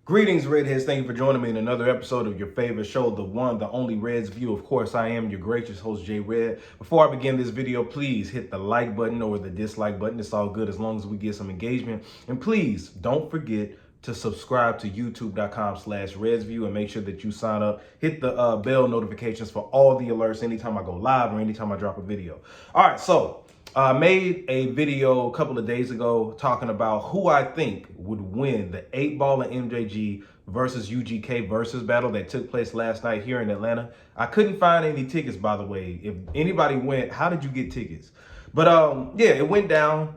Greetings, Redheads. Thank you for joining me in another episode of your favorite show, the one, the only Red's View. Of course, I am your gracious host, J Red. Before I begin this video, please hit the like button or the dislike button. It's all good as long as we get some engagement. And please don't forget to subscribe to youtube.com/RedsView and make sure that you sign up. Hit the bell notifications for all the alerts anytime I go live or anytime I drop a video. All right, so I made a video a couple of days ago talking about who I think would win the 8-Ball and MJG versus UGK versus battle that took place last night here in Atlanta. I couldn't find any tickets, by the way. If anybody went, how did you get tickets? But yeah, it went down.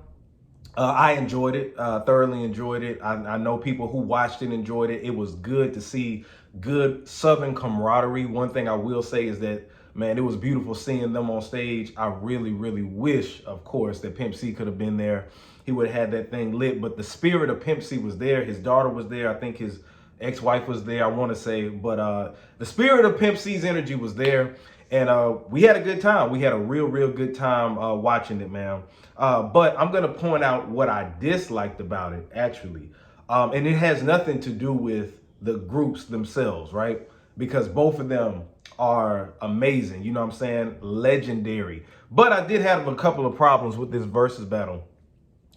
I enjoyed it, thoroughly enjoyed it. I know people who watched it enjoyed it. It was good to see good Southern camaraderie. One thing I will say is that, man, it was beautiful seeing them on stage. I really, really wish, of course, that Pimp C could have been there. He would have had that thing lit, but the spirit of Pimp C was there. His daughter was there. I think his ex-wife was there, I want to say. But the spirit of Pimp C's energy was there. And we had a good time. We had a real, real good time watching it, man. But I'm going to point out what I disliked about it, actually. And it has nothing to do with the groups themselves, right? Because both of them are amazing. You know what I'm saying? Legendary. But I did have a couple of problems with this versus battle.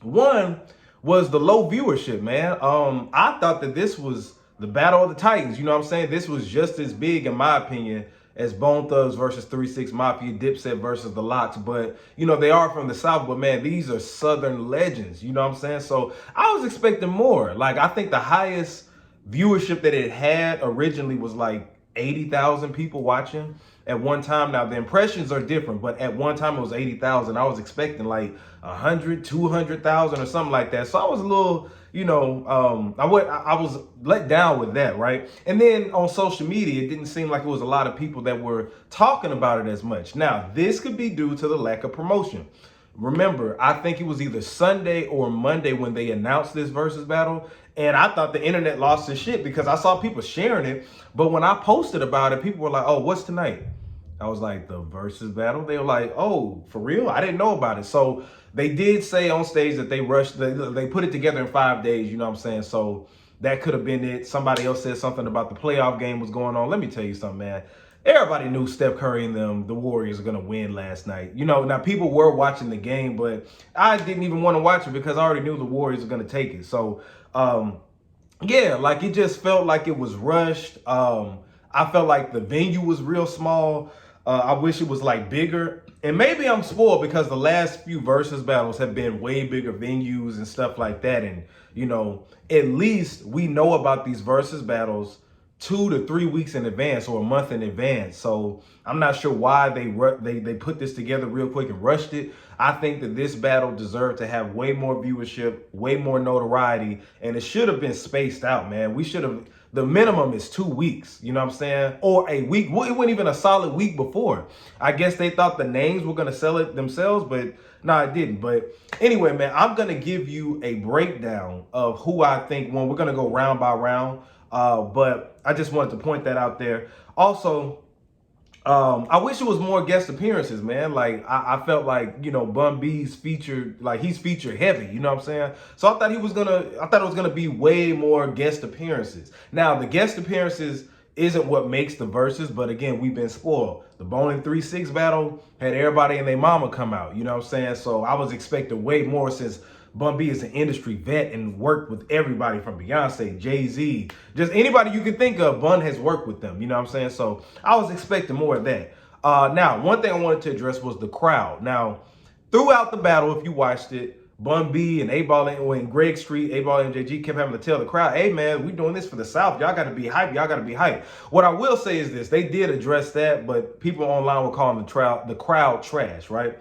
One was the low viewership, man. I thought that this was the Battle of the Titans. You know what I'm saying? This was just as big, in my opinion, as Bone Thugs versus 3-6 Mafia, Dipset versus the Lox. But, you know, they are from the South. But, man, these are Southern legends. You know what I'm saying? So I was expecting more. Like, I think the highest viewership that it had originally was like 80,000 people watching at one time. Now, the impressions are different, but at one time it was 80,000. I was expecting like 100, 200,000 or something like that. So I was a little, you know, I was let down with that, right? And then on social media, it didn't seem like it was a lot of people that were talking about it as much. Now, this could be due to the lack of promotion. Remember, I think it was either Sunday or Monday when they announced this versus battle. And I thought the internet lost its shit because I saw people sharing it. But when I posted about it, people were like, oh, what's tonight? I was like, the versus battle? They were like, oh, for real? I didn't know about it. So they did say on stage that they rushed, they put it together in 5 days, you know what I'm saying? So that could have been it. Somebody else said something about the playoff game was going on. Let me tell you something, man. Everybody knew Steph Curry and the Warriors are going to win last night. You know, now people were watching the game, but I didn't even want to watch it because I already knew the Warriors were going to take it. So, yeah, like it just felt like it was rushed. I felt like the venue was real small. I wish it was like bigger. And maybe I'm spoiled because the last few versus battles have been way bigger venues and stuff like that. And, you know, at least we know about these versus battles 2 to 3 weeks in advance or a month in advance. So I'm not sure why they put this together real quick and rushed it. I think that this battle deserved to have way more viewership, way more notoriety, and it should have been spaced out, man. We should have, the minimum is 2 weeks, you know what I'm saying? Or a week. Well, it wasn't even a solid week before. I guess they thought the names were going to sell it themselves, but no, it didn't. But anyway, man, I'm going to give you a breakdown of who I think won. We're going to go round by round. But I just wanted to point that out there. Also, I wish it was more guest appearances, man. Like I felt like, you know, Bun B's featured, like he's featured heavy, you know what I'm saying? So I thought it was gonna be way more guest appearances. Now the guest appearances isn't what makes the verses, but again, we've been spoiled. The Bone and 3-6 battle had everybody and their mama come out, you know what I'm saying? So I was expecting way more since Bun B is an industry vet and worked with everybody from Beyonce, Jay-Z, just anybody you can think of, Bun has worked with them, you know what I'm saying? So I was expecting more of that. Now, one thing I wanted to address was the crowd. Now, throughout the battle, if you watched it, Bun B and 8-Ball and Greg Street, 8-Ball MJG kept having to tell the crowd, hey, man, we doing this for the South. Y'all got to be hype. Y'all got to be hype. What I will say is this. They did address that, but people online were calling the crowd trash, right?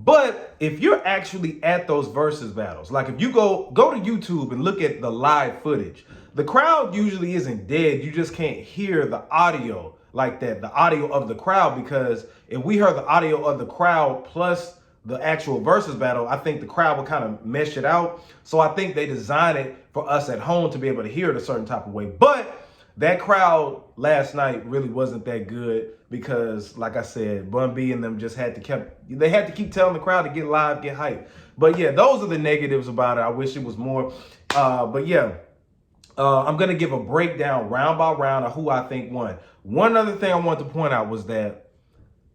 But if you're actually at those versus battles, like if you go to YouTube and look at the live footage, the crowd usually isn't dead. You just can't hear the audio like that, the audio of the crowd, because if we heard the audio of the crowd plus the actual versus battle, I think the crowd will kind of mesh it out. So I think they designed it for us at home to be able to hear it a certain type of way. But that crowd last night really wasn't that good because, like I said, Bun B and them just had to keep telling the crowd to get live, get hype. But yeah, those are the negatives about it. I wish it was more. But yeah, I'm going to give a breakdown round by round of who I think won. One other thing I want to point out was that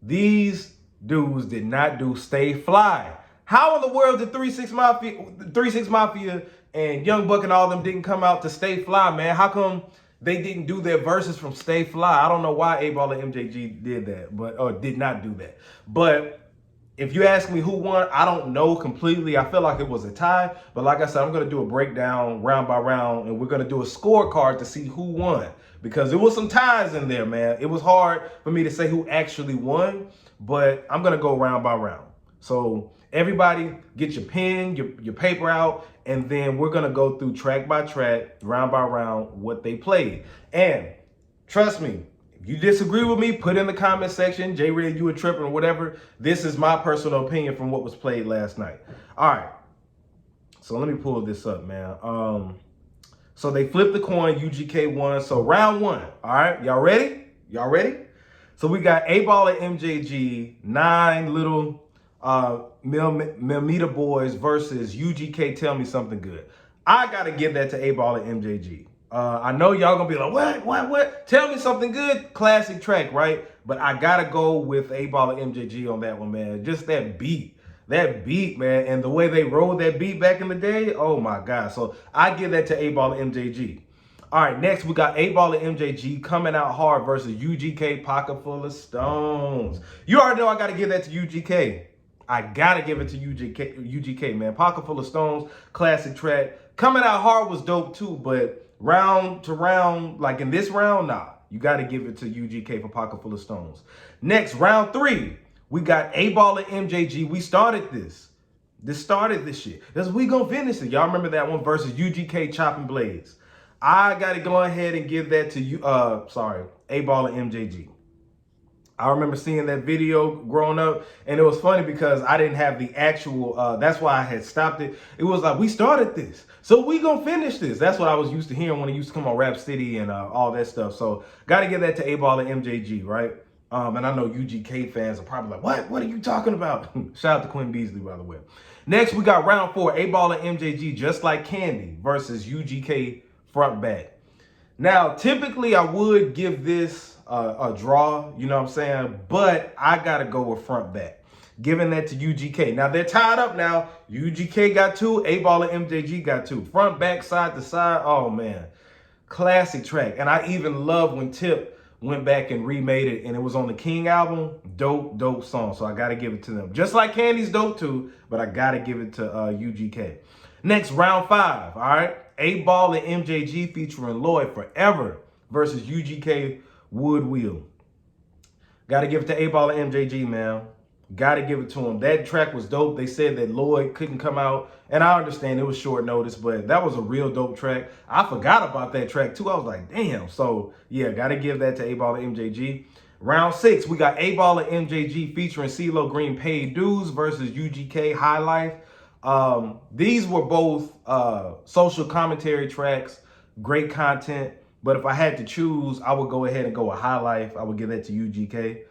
these dudes did not do Stay Fly. How in the world did 3 6 Mafia and Young Buck and all them didn't come out to Stay Fly, man? How come they didn't do their verses from Stay Fly? I don't know why A-Ball and MJG did that, or did not do that. But if you ask me who won, I don't know completely. I feel like it was a tie. But like I said, I'm going to do a breakdown round by round, and we're going to do a scorecard to see who won. Because there was some ties in there, man. It was hard for me to say who actually won, but I'm going to go round by round. So everybody get your pen, your paper out, and then we're going to go through track by track, round by round, what they played. And trust me, if you disagree with me, put in the comment section, J-Red, you were tripping or whatever. This is my personal opinion from what was played last night. All right. So let me pull this up, man. So they flipped the coin, UGK won. So round one, all right? Y'all ready? Y'all ready? So we got A-Ball and MJG, 9 little millimeter boys versus UGK Tell Me Something Good. I got to give that to A-Ball and MJG. I know y'all gonna be like, what? Tell Me Something Good, classic track, right? But I gotta go with A-Ball and MJG on that one, man. Just that beat, man, and the way they rolled that beat back in the day, oh my God. So I give that to A-Ball and MJG. All right, next we got A-Ball and MJG Coming Out Hard versus UGK Pocket Full of Stones. You already know I gotta give that to UGK. I gotta give it to UGK, man. Pocket Full of Stones, classic track. Coming Out Hard was dope too, but round to round, like in this round, nah. You gotta give it to UGK for Pocket Full of Stones. Next, round 3, we got A-Ball and MJG. We started this. This started this shit. That's we gonna finish it. Y'all remember that one versus UGK Chopping Blades. I gotta go ahead and give that to you. A-Ball and MJG. I remember seeing that video growing up, and it was funny because I didn't have the actual, that's why I had stopped it. It was like, we started this, so we gonna finish this. That's what I was used to hearing when it used to come on Rap City and all that stuff. So gotta give that to A-Ball and MJG, right? And I know UGK fans are probably like, what are you talking about? Shout out to Quinn Beasley, by the way. Next, we got round 4, A-Ball and MJG, Just Like Candy versus UGK Front Back. Now, typically I would give this a draw, you know what I'm saying? But I got to go with Front Back, giving that to UGK. Now, they're tied up now. UGK got 2, A-Ball and MJG got 2. Front Back, side to side, oh, man. Classic track. And I even love when Tip went back and remade it, and it was on the King album. Dope song. So I got to give it to them. Just Like Candy's dope too, but I got to give it to UGK. Next, round 5, all right? A-Ball and MJG featuring Lloyd Forever versus UGK Wood Wheel. Got to give it to A-Ball and MJG, man. Got to give it to him. That track was dope. They said that Lloyd couldn't come out, and I understand it was short notice, but that was a real dope track. I forgot about that track too. I was like, damn. So yeah, got to give that to A-Ball and MJG. Round 6, we got A-Ball and MJG featuring CeeLo Green Paid Dues versus UGK High Life. These were both social commentary tracks, great content. But if I had to choose, I would go ahead and go with High Life. I would give that to UGK.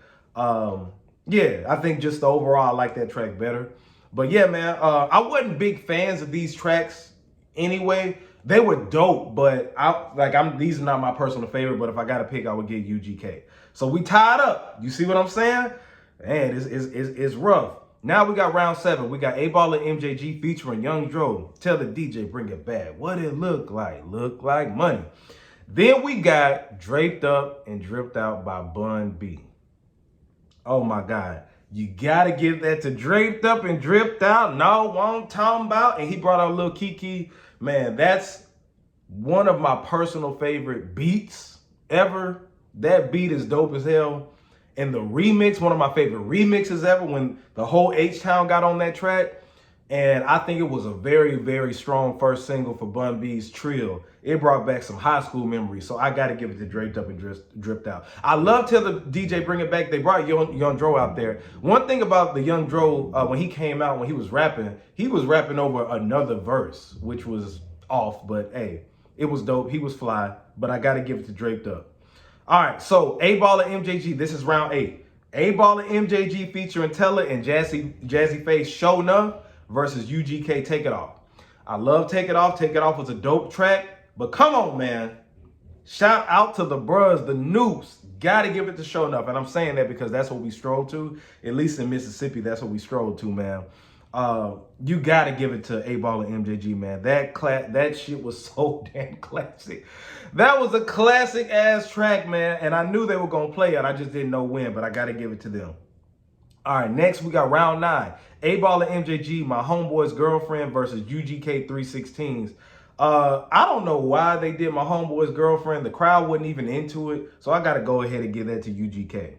Yeah, I think just the overall, I like that track better. But yeah, man, I wasn't big fans of these tracks anyway. They were dope, but these are not my personal favorite. But if I got to pick, I would get UGK. So we tied up. You see what I'm saying? Man, it's rough. Now we got round 7. We got A-Ball and MJG featuring Young Dro. Tell the DJ, bring it back. What it look like? Look like money. Then we got Draped Up and Dripped Out by Bun B. Oh my God. You gotta give that to Draped Up and Dripped Out. No, I'm talking about. And he brought out Lil Kiki. Man, that's one of my personal favorite beats ever. That beat is dope as hell. And the remix, one of my favorite remixes ever, when the whole H-Town got on that track. And I think it was a very, very strong first single for Bun B's Trill. It brought back some high school memories. So I got to give it to Draped Up and Dripped Out. I love Tell the DJ Bring It Back. They brought Young Dro out there. One thing about the Young Dro, when he came out, when he was rapping over another verse, which was off. But hey, it was dope. He was fly. But I got to give it to Draped Up. All right, so A-Ball and MJG. This is round 8. A-Ball and MJG featuring Teller and Jazzy Face Show Enough versus UGK Take It Off. I love Take It Off. Take It Off was a dope track. But come on, man. Shout out to the bros, the Noops. Gotta give it to Show Enough. And I'm saying that because that's what we stroll to. At least in Mississippi, that's what we stroll to, man. You gotta give it to A-Ball and MJG, man. That shit was so damn classic. That was a classic ass track, man. And I knew they were gonna play it. I just didn't know when, but I gotta give it to them. All right, next we got round 9. A-Ball and MJG, My Homeboy's Girlfriend versus UGK 316s. I don't know why they did My Homeboy's Girlfriend. The crowd wasn't even into it. So I got to go ahead and give that to UGK.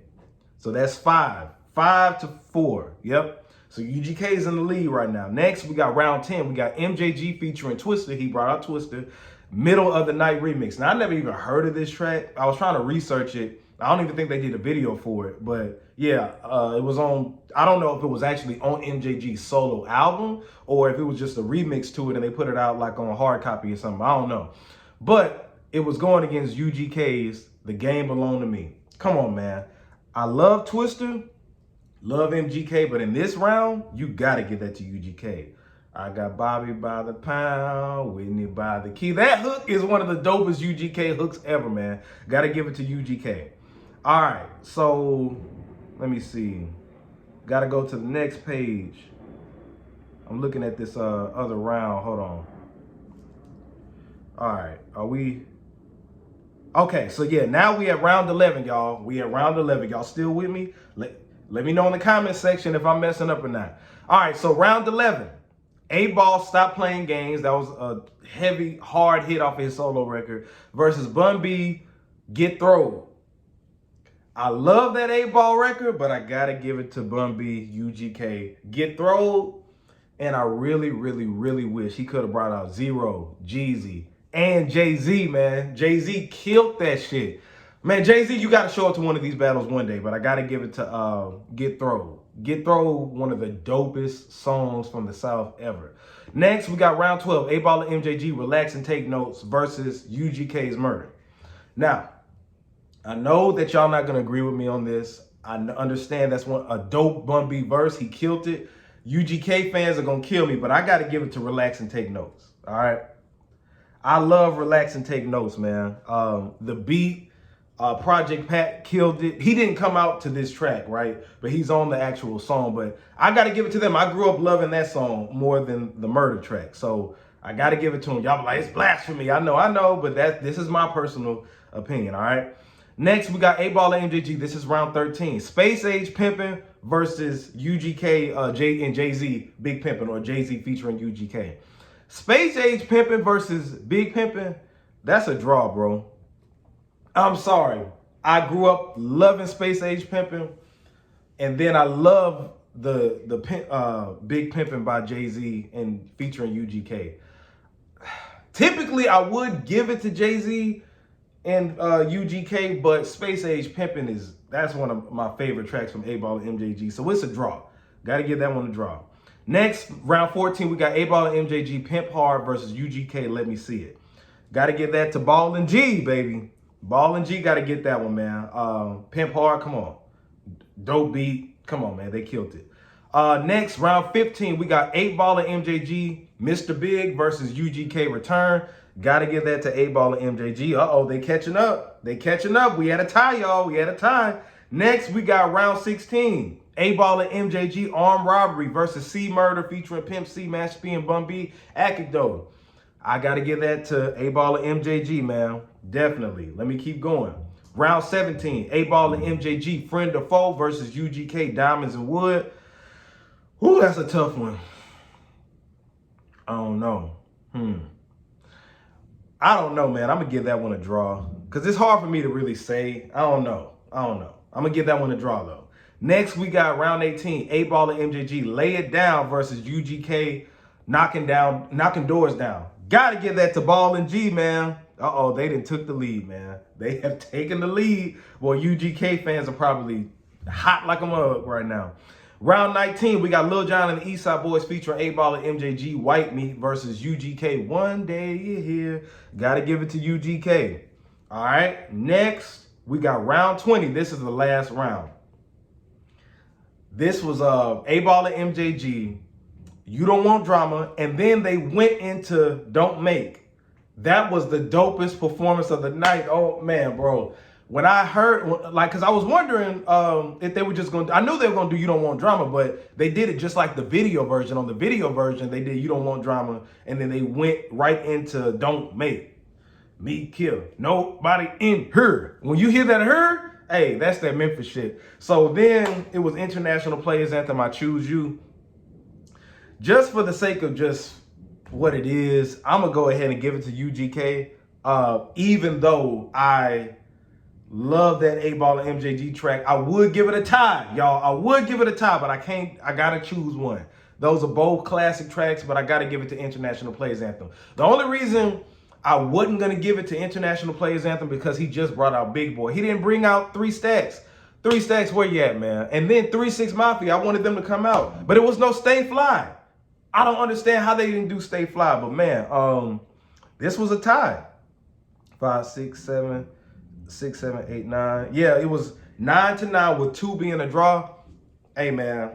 So that's 5. 5-4. Yep. So UGK is in the lead right now. Next, we got round 10. We got MJG featuring Twista. He brought out Twista. Middle of the Night remix. Now, I never even heard of this track. I was trying to research it. I don't even think they did a video for it, but yeah, it was on, I don't know if it was actually on MJG's solo album or if it was just a remix to it and they put it out like on a hard copy or something. I don't know. But it was going against UGK's The Game Belong to Me. Come on, man. I love Twista, love MGK, but in this round, you got to give that to UGK. I got Bobby by the pound, Whitney by the key. That hook is one of the dopest UGK hooks ever, man. Got to give it to UGK. All right, so let me see. Got to go to the next page. I'm looking at this other round. Hold on. All right, are we? Okay, so yeah, now we at round 11, y'all. We at round 11. Y'all still with me? Let me know in the comment section if I'm messing up or not. All right, so round 11. A-Ball, Stop Playing Games. That was a heavy, hard hit off of his solo record versus Bun B, Get Throwed. I love that A-Ball record, but I gotta give it to Bun B, UGK, Get Throwed. And I really, really, really wish he could have brought out Zero, Jeezy, and Jay-Z, man. Jay-Z killed that shit. Man, Jay-Z, you gotta show up to one of these battles one day, but I gotta give it to Get Throwed. Get Throwed, one of the dopest songs from the South ever. Next, we got round 12, A-Ball and MJG, Relax and Take Notes versus UGK's Murder. Now, I know that y'all not gonna agree with me on this. I understand that's a dope Bun B verse. He killed it. UGK fans are gonna kill me, but I gotta give it to Relax and Take Notes. All right. I love Relax and Take Notes, man. The beat, Project Pat killed it. He didn't come out to this track, right? But he's on the actual song. But I gotta give it to them. I grew up loving that song more than the Murder track. So I gotta give it to him. Y'all be like, it's blasphemy. I know, but this is my personal opinion, all right? Next, we got A-Ball and MJG. This is round 13. Space Age Pimpin' versus UGK and Jay-Z Big Pimpin', or Jay-Z featuring UGK. Space Age Pimpin' versus Big Pimpin', that's a draw, bro. I'm sorry. I grew up loving Space Age Pimpin', and then I love the Big Pimpin' by Jay-Z and featuring UGK. Typically, I would give it to Jay-Z and UGK, but Space Age Pimpin' that's one of my favorite tracks from A-Ball and MJG. So it's a draw. Got to give that one a draw. Next, round 14, we got A-Ball and MJG, Pimp Hard versus UGK, Let Me See It. Got to give that to Ball and G, baby. Ball and G got to get that one, man. Pimp Hard, come on. Dope beat. Come on, man. They killed it. Next, round 15, we got 8-Ball and MJG, Mr. Big versus UGK Return. Got to give that to 8-Ball and MJG. Uh-oh, they catching up. They catching up. We had a tie, y'all. We had a tie. Next, we got round 16. 8-Ball and MJG, Armed Robbery versus C Murder featuring Pimp C, Master P, and Bun B, Akido. I got to give that to 8-Ball and MJG, man. Definitely. Let me keep going. Round 17, 8-Ball and MJG, Friend or Foe versus UGK, Diamonds and Wood. Ooh, that's a tough one. I don't know. I don't know, man. I'm going to give that one a draw because it's hard for me to really say. I don't know. I'm going to give that one a draw, though. Next, we got round 18, 8-Ball and MJG, Lay It Down versus UGK, Knocking Doors Down. Got to give that to Ball and G, man. Uh-oh, they done took the lead, man. They have taken the lead. Well, UGK fans are probably hot like a mug right now. Round 19, we got Lil Jon and the Eastside Boys featuring 8-Ball and MJG, White Meat versus UGK, One Day You're Here. Got to give it to UGK. All right, next, we got round 20. This is the last round. This was 8-Ball and MJG, You Don't Want Drama, and then they went into Don't Make. That was the dopest performance of the night. Oh man, bro. When I heard, like, cause I was wondering if they were just gonna, I knew they were gonna do You Don't Want Drama, but they did it just like the video version. On the video version, they did You Don't Want Drama, and then they went right into Don't Make Me Kill Nobody in Her. When you hear that her, hey, that's that Memphis shit. So then it was International Players Anthem, I Choose You. Just for the sake of just what it is, I'm gonna go ahead and give it to UGK. Even though I love that Ball MJG track, I would give it a tie, y'all. I would give it a tie, but I can't. I gotta choose one. Those are both classic tracks, but I gotta give it to International Players Anthem. The only reason I wasn't gonna give it to International Players Anthem because he just brought out Big Boy. He didn't bring out 3 Stacks. 3 Stacks, where you at, man? And then 3 6 Mafia, I wanted them to come out, but it was no Stay Fly. I don't understand how they didn't do Stay Fly, but man, this was a tie. 5, 6, 7, 6, 7, 8, 9. Yeah, it was 9-9 with 2 being a draw. Hey man,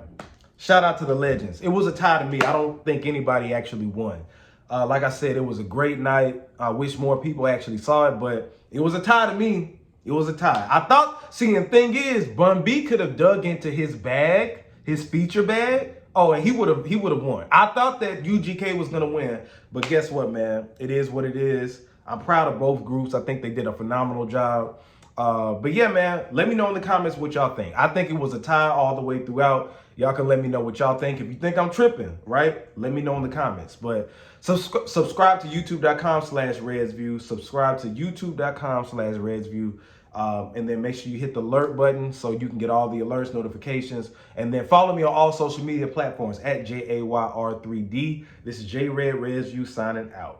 shout out to the legends. It was a tie to me. I don't think anybody actually won. Like I said, it was a great night. I wish more people actually saw it, but it was a tie to me. It was a tie. I thought, see, the thing is, Bun B could have dug into his bag, his feature bag. Oh, and he would have won. I thought that UGK was gonna win, but guess what, man? It is what it is. I'm proud of both groups. I think they did a phenomenal job. But yeah, man, let me know in the comments what y'all think. I think it was a tie all the way throughout. Y'all can let me know what y'all think. If you think I'm tripping, right? Let me know in the comments. But subscribe to youtube.com/RedsView. Subscribe to youtube.com/RedsView. And then make sure you hit the alert button so you can get all the alerts, notifications. And then follow me on all social media platforms at JAYR3D. This is J Red RedsView signing out.